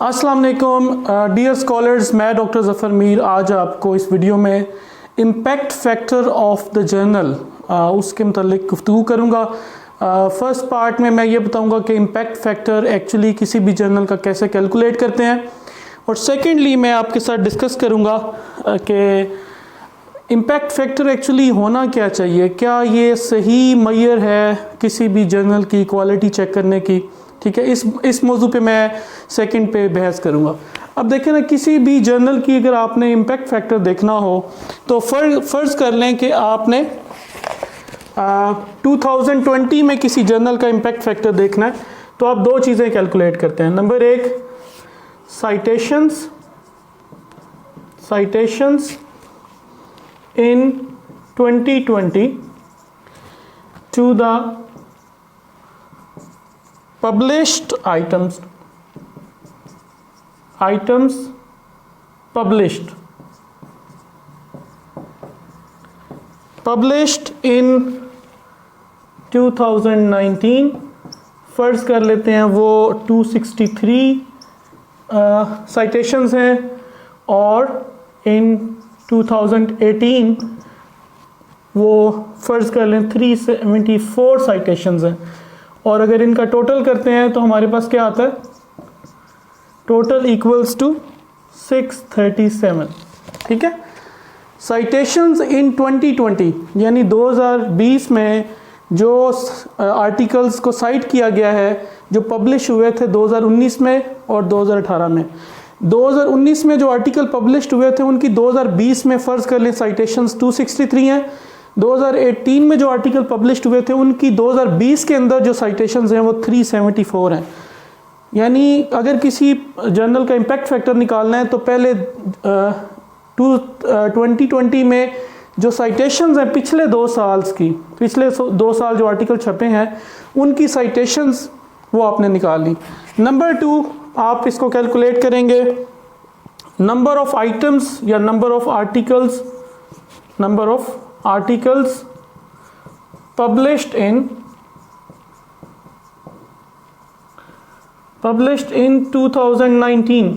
अस्सलाम वालेकुम dear scholars, मैं डॉक्टर ज़फ़र मीर आज आपको इस वीडियो में impact factor of the journal उसके मतलब गुफ्तगू करूँगा। फर्स्ट पार्ट में मैं ये बताऊँगा कि इम्पैक्ट फैक्टर एक्चुअली किसी भी जर्नल का कैसे कैलकुलेट करते हैं, और सेकेंडली मैं आपके साथ डिस्कस करूँगा कि इम्पैक्ट फैक्टर एक्चुअली होना क्या चाहिए, क्या ये सही मैयर है किसी भी जर्नल की क्वालिटी चेक करने की। ठीक है, इस मौजू पे मैं सेकंड पे बहस करूँगा। अब देखें ना, किसी भी जर्नल की अगर आपने इम्पैक्ट फैक्टर देखना हो तो फ़र्ज़ कर लें कि आपने 2020 में किसी जर्नल का इम्पैक्ट फैक्टर देखना है, तो आप दो चीज़ें कैलकुलेट करते हैं। नंबर एक, citations in 2020 to the published items published in 2019, फ़र्ज़ कर लेते हैं वो 263 साइटेशंस हैं, और इन 2018 वो फ़र्ज़ कर लें 374 साइटेशंस हैं। और अगर इनका टोटल करते हैं तो हमारे पास क्या आता है, टोटल इक्वल्स टू 637। ठीक है, साइटेशंस इन 2020 यानी 2020 में जो आर्टिकल्स को साइट किया गया है जो पब्लिश हुए थे 2019 में और 2018 में। 2019 में जो आर्टिकल पब्लिश हुए थे उनकी 2020 में फ़र्ज़ कर लें साइटेशंस 263 हैं। 2018 में जो आर्टिकल पब्लिश्ड हुए थे उनकी 2020 के अंदर जो साइटेशंस हैं वो 374 हैं। यानी अगर किसी जर्नल का इम्पैक्ट फैक्टर निकालना है तो पहले 2020 में जो साइटेशंस हैं पिछले 2 साल्स की, पिछले 2 साल जो आर्टिकल छपे हैं उनकी साइटेशंस वो आपने निकाल ली। नंबर 2, आप इसको कैलकुलेट करेंगे नंबर ऑफ आइटम्स या number of articles published in 2019।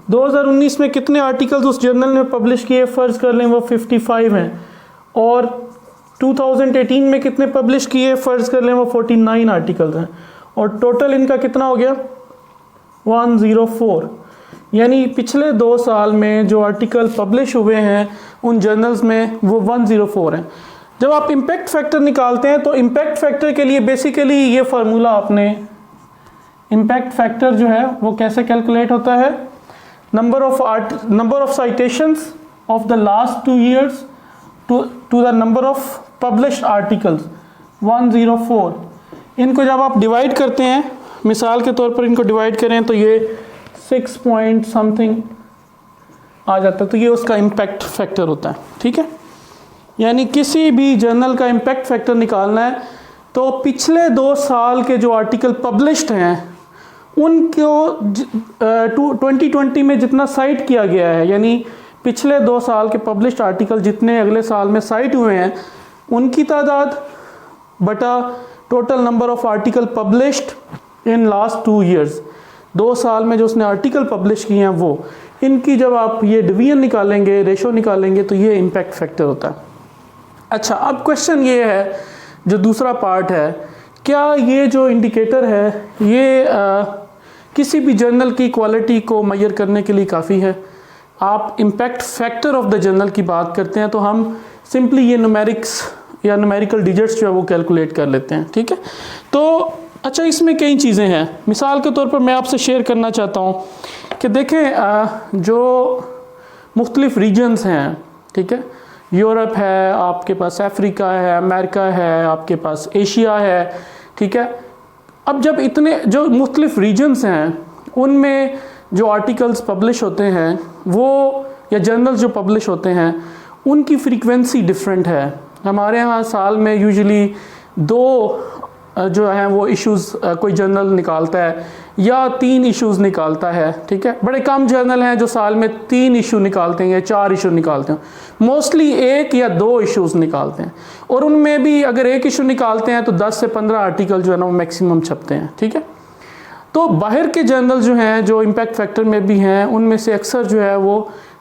2019 में कितने आर्टिकल्स उस जर्नल में पब्लिश किए, फ़र्ज़ कर लें वो 55 हैं, और 2018 में कितने पब्लिश किए, फ़र्ज़ कर लें वो 49 आर्टिकल्स हैं, और टोटल इनका कितना हो गया 104। यानी पिछले 2 साल में जो आर्टिकल पब्लिश हुए हैं उन जर्नल्स में वो 104 हैं। जब आप इम्पैक्ट फैक्टर निकालते हैं तो इम्पैक्ट फैक्टर के लिए बेसिकली ये फार्मूला आपने, इम्पैक्ट फैक्टर जो है वो कैसे कैलकुलेट होता है, number of citations of the last 2 years to the number of published articles 104। इनको जब आप डिवाइड करते हैं, मिसाल के तौर पर इनको डिवाइड करें तो ये 6 पॉइंट समथिंग आ जाता है, तो ये उसका इम्पैक्ट फैक्टर होता है। ठीक है, यानी किसी भी जर्नल का इम्पैक्ट फैक्टर निकालना है तो पिछले 2 साल के जो आर्टिकल पब्लिश्ड हैं उनको 2020 में जितना साइट किया गया है, यानी पिछले 2 साल के पब्लिश्ड आर्टिकल जितने अगले साल में साइट हुए हैं उनकी तादाद बटा total number of article published in last 2 years, 2 साल में जो उसने आर्टिकल पब्लिश किए हैं वो, इनकी जब आप ये डिवीजन निकालेंगे, रेशो निकालेंगे, तो ये इम्पैक्ट फैक्टर होता है। अच्छा, अब क्वेश्चन ये है, जो दूसरा पार्ट है, क्या ये जो इंडिकेटर है ये किसी भी जर्नल की क्वालिटी को मेजर करने के लिए काफ़ी है। आप impact factor of the journal की बात करते हैं तो हम सिंपली ये न्यूमेरिक्स या न्यूमेरिकल डिजिट्स जो है वो कैलकुलेट कर लेते हैं। ठीक है, तो अच्छा, इसमें कई चीज़ें हैं। मिसाल के तौर पर मैं आपसे शेयर करना चाहता हूँ कि देखें, जो मुख्तलिफ रीजन्स हैं, ठीक है, यूरोप है, आपके पास अफ्रीका है, अमेरिका है, आपके पास एशिया है। ठीक है, अब जब इतने जो मुख्तलिफ रीजन्स हैं उनमें जो आर्टिकल्स पब्लिश होते हैं वो, या जर्नल्स जो पब्लिश होते हैं उनकी फ्रीक्वेंसी डिफरेंट है। हमारे यहाँ साल में यूजुअली 2 जो हैं वो इश्यूज़ कोई जर्नल निकालता है या 3 इश्यूज़ निकालता है। ठीक है, बड़े कम जर्नल हैं जो साल में 3 इशू निकालते हैं या 4 इशू निकालते हैं, मोस्टली 1 या 2 इश्यूज़ निकालते हैं, और उनमें भी अगर 1 इशू निकालते हैं तो 10 से 15 आर्टिकल जो है ना वो मैक्सिमम छपते हैं। ठीक है, तो बाहर के जर्नल जो हैं जो इम्पैक्ट फैक्टर में भी हैं, उनमें से अक्सर जो है वो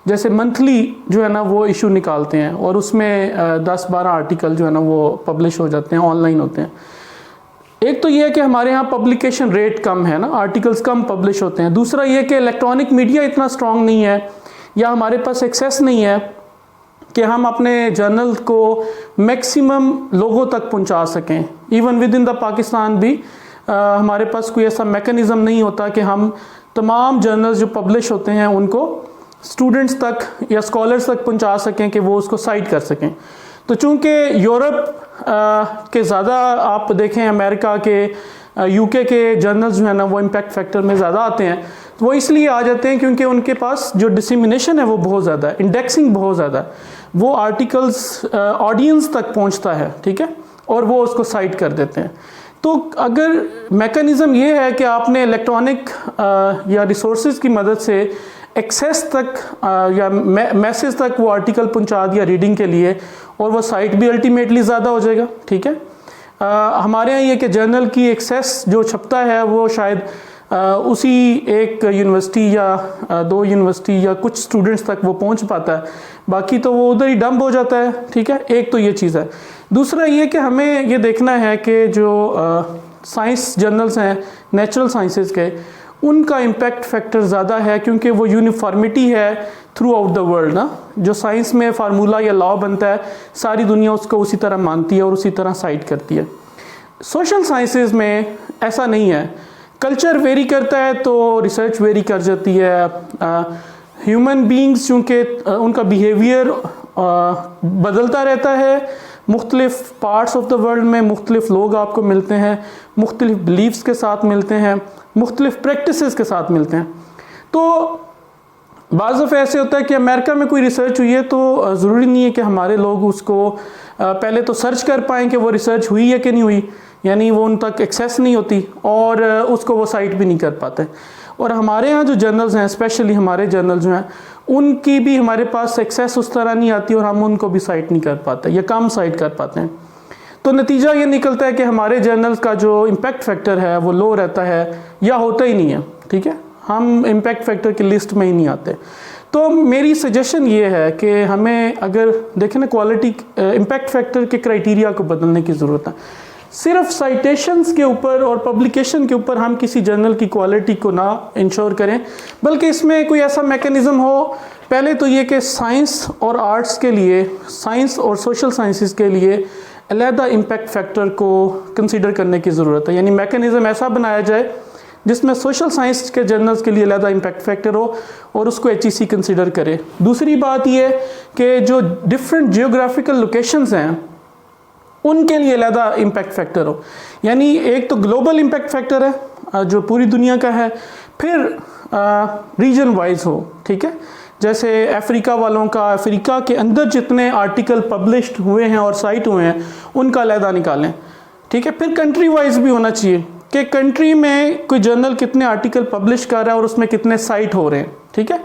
जैसे मंथली जो है ना वो इशू निकालते हैं और उसमें 10-12 आर्टिकल जो है ना वो पब्लिश हो जाते हैं, ऑनलाइन होते हैं। एक तो ये है कि हमारे यहाँ पब्लिकेशन रेट कम है ना, आर्टिकल्स कम पब्लिश होते हैं। दूसरा ये कि इलेक्ट्रॉनिक मीडिया इतना स्ट्रॉन्ग नहीं है या हमारे पास एक्सेस नहीं है कि हम अपने जर्नल को मैक्सिमम लोगों तक पहुँचा सकें। Even with in the Pakistan भी हमारे पास कोई ऐसा मैकेनिज़्म नहीं होता कि हम तमाम जर्नल्स जो पब्लिश होते हैं उनको स्टूडेंट्स तक या स्कॉलर्स तक पहुंचा सकें कि वो उसको साइट कर सकें। तो चूंकि यूरोप के ज़्यादा आप देखें, अमेरिका के, यूके के जर्नल्स जो है ना वो इम्पैक्ट फैक्टर में ज़्यादा आते हैं, तो वो इसलिए आ जाते हैं क्योंकि उनके पास जो डिसमिनेशन है वो बहुत ज़्यादा है, इंडेक्सिंग बहुत ज़्यादा है, वो आर्टिकल्स ऑडियंस तक पहुँचता है, ठीक है, और वो उसको साइट कर देते हैं। तो अगर मैकेनिज़्म ये है कि आपने इलेक्ट्रॉनिक या रिसोर्सेज की मदद से एक्सेस तक या मैसेज तक वो आर्टिकल पहुंचा दिया रीडिंग के लिए, और वो साइट भी अल्टीमेटली ज़्यादा हो जाएगा, ठीक है। हमारे यहाँ ये कि जर्नल की एक्सेस जो छपता है वो शायद उसी एक यूनिवर्सिटी या 2 यूनिवर्सिटी या कुछ स्टूडेंट्स तक वो पहुंच पाता है, बाकी तो वो उधर ही डंप हो जाता है, ठीक है। एक तो ये चीज़ है। दूसरा ये कि हमें ये देखना है कि जो साइंस जर्नल्स हैं नेचुरल साइंसेज के, उनका इम्पैक्ट फैक्टर ज़्यादा है क्योंकि वो यूनिफॉर्मिटी है थ्रू आउट द वर्ल्ड ना। जो साइंस में फार्मूला या लॉ बनता है, सारी दुनिया उसको उसी तरह मानती है और उसी तरह साइट करती है। सोशल साइंसेज में ऐसा नहीं है, कल्चर वेरी करता है तो रिसर्च वेरी कर जाती है। ह्यूमन बींग्स चूँकि उनका बिहेवियर बदलता रहता है, मुख्तलिफ पार्ट्स ऑफ द वर्ल्ड में मुख्तलिफ लोग आपको मिलते हैं, मुख्तलिफ बिलीव्स के साथ मिलते हैं, मुख्तलिफ प्रैक्टिसेस के साथ मिलते हैं। तो बाज़ दफ़े ऐसे होता है कि अमेरिका में कोई रिसर्च हुई है तो ज़रूरी नहीं है कि हमारे लोग उसको पहले तो सर्च कर पाएँ कि वो रिसर्च हुई है कि नहीं हुई, यानी वो उन तक एक्सेस नहीं होती और उसको वो साइट भी नहीं कर पाते। और हमारे यहाँ जो जर्नल्स हैं, स्पेशली हमारे जर्नल जो हैं, उनकी भी हमारे पास एक्सेस उस तरह नहीं आती और हम उनको भी साइट नहीं कर पाते या कम साइट कर पाते हैं। तो नतीजा ये निकलता है कि हमारे जर्नल्स का जो इम्पैक्ट फैक्टर है वो लो रहता है या होता ही नहीं है, ठीक है, हम इम्पैक्ट फैक्टर की लिस्ट में ही नहीं आते। तो मेरी सजेशन ये है कि हमें अगर देखें ना, क्वालिटी इम्पैक्ट फैक्टर के क्राइटेरिया को बदलने की ज़रूरत है। सिर्फ साइटेशंस के ऊपर और पब्लिकेशन के ऊपर हम किसी जर्नल की क्वालिटी को ना इंश्योर करें, बल्कि इसमें कोई ऐसा मैकेनिज़्म हो। पहले तो ये कि साइंस और आर्ट्स के लिए, साइंस और सोशल साइंसेस के लिए अलहदा इम्पैक्ट फैक्टर को कंसीडर करने की ज़रूरत है, यानी मैकेनिज़्म ऐसा बनाया जाए जिसमें सोशल साइंस के जर्नल्स के लिए अलहदा इम्पैक्ट फैक्टर हो और उसको HEC कंसीडर करे। दूसरी बात ये कि जो डिफरेंट जियोग्राफिकल लोकेशंस हैं उनके लिए अलहदा इम्पैक्ट फैक्टर हो, यानी एक तो ग्लोबल इम्पैक्ट फैक्टर है जो पूरी दुनिया का है, फिर रीजन वाइज हो, ठीक है। जैसे अफ्रीका वालों का, अफ्रीका के अंदर जितने आर्टिकल पब्लिश्ड हुए हैं और साइट हुए हैं उनका अलहदा निकालें, ठीक है। फिर कंट्री वाइज भी होना चाहिए कि कंट्री में कोई जर्नल कितने आर्टिकल पब्लिश कर रहा है और उसमें कितने साइट हो रहे हैं, ठीक है।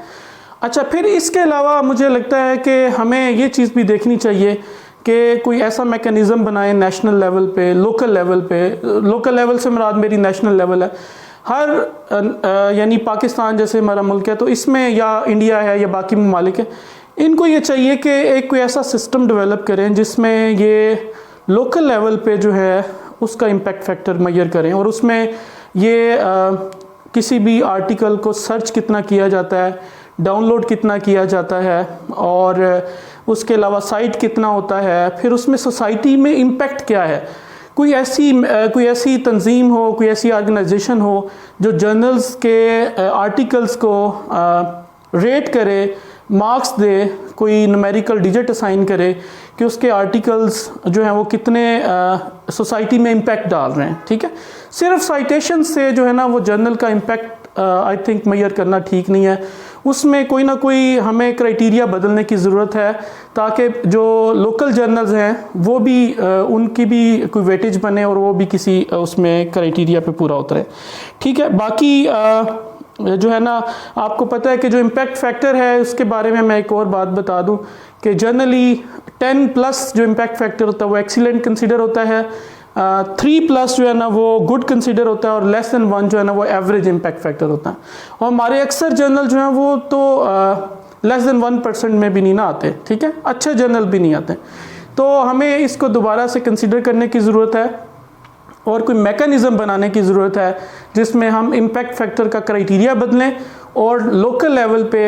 अच्छा, फिर इसके अलावा मुझे लगता है कि हमें ये चीज़ भी देखनी चाहिए कि कोई ऐसा मैकेनिज़्म बनाए नेशनल लेवल पे, लोकल लेवल पे। लोकल लेवल से मुराद मेरी नेशनल लेवल है, हर यानी पाकिस्तान जैसे हमारा मुल्क है तो इसमें, या इंडिया है या बाकी ममालिक है, इनको ये चाहिए कि एक कोई ऐसा सिस्टम डेवलप करें जिसमें ये लोकल लेवल पे जो है उसका इम्पैक्ट फैक्टर मेजर करें और उसमें ये किसी भी आर्टिकल को सर्च कितना किया जाता है, डाउनलोड कितना किया जाता है और उसके अलावा साइट कितना होता है, फिर उसमें सोसाइटी में इम्पैक्ट क्या है। कोई ऐसी तंजीम हो, कोई ऐसी ऑर्गेनाइजेशन हो जो जर्नल्स के आर्टिकल्स को रेट करे, मार्क्स दे, कोई न्यूमेरिकल डिजिट असाइन करे कि उसके आर्टिकल्स जो हैं वो कितने सोसाइटी में इम्पैक्ट डाल रहे हैं, ठीक है। सिर्फ साइटेशन से जो है ना वो जर्नल का इम्पैक्ट आई थिंक मेजर करना ठीक नहीं है। उसमें कोई ना कोई हमें क्राइटेरिया बदलने की ज़रूरत है ताकि जो लोकल जर्नल्स हैं वो भी उनकी भी कोई वेटेज बने और वो भी किसी उसमें क्राइटेरिया पे पूरा उतरे, ठीक है। बाकी जो है ना, आपको पता है कि जो इम्पैक्ट फैक्टर है उसके बारे में मैं एक और बात बता दूं कि जनरली 10+ जो इम्पैक्ट फैक्टर होता है वो एक्सीलेंट कंसीडर होता है, 3+ जो है ना वो गुड कंसिडर होता है और लेस देन 1 जो है ना वो एवरेज इम्पैक्ट फैक्टर होता है। और हमारे अक्सर जर्नल जो हैं वो तो लेस देन 1% में भी नहीं ना आते, ठीक है, अच्छे जर्नल भी नहीं आते। तो हमें इसको दोबारा से कंसिडर करने की ज़रूरत है और कोई मैकेनिज़्म बनाने की ज़रूरत है जिसमें हम इम्पैक्ट फैक्टर का क्राइटेरिया बदलें और लोकल लेवल पे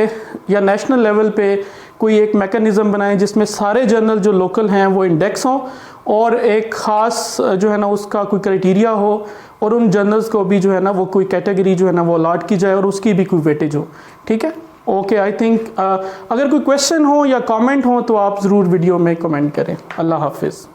या नेशनल लेवल पे कोई एक मैकेनिज़्म बनाएं जिसमें सारे जर्नल जो लोकल हैं वो इंडेक्स हों और एक ख़ास जो है ना उसका कोई क्राइटेरिया हो और उन जर्नल्स को भी जो है ना वो कोई कैटेगरी जो है ना वो अलॉट की जाए और उसकी भी कोई वेटेज हो, ठीक है। ओके, आई थिंक अगर कोई क्वेश्चन हो या कमेंट हो तो आप ज़रूर वीडियो में कमेंट करें। अल्लाह हाफिज़।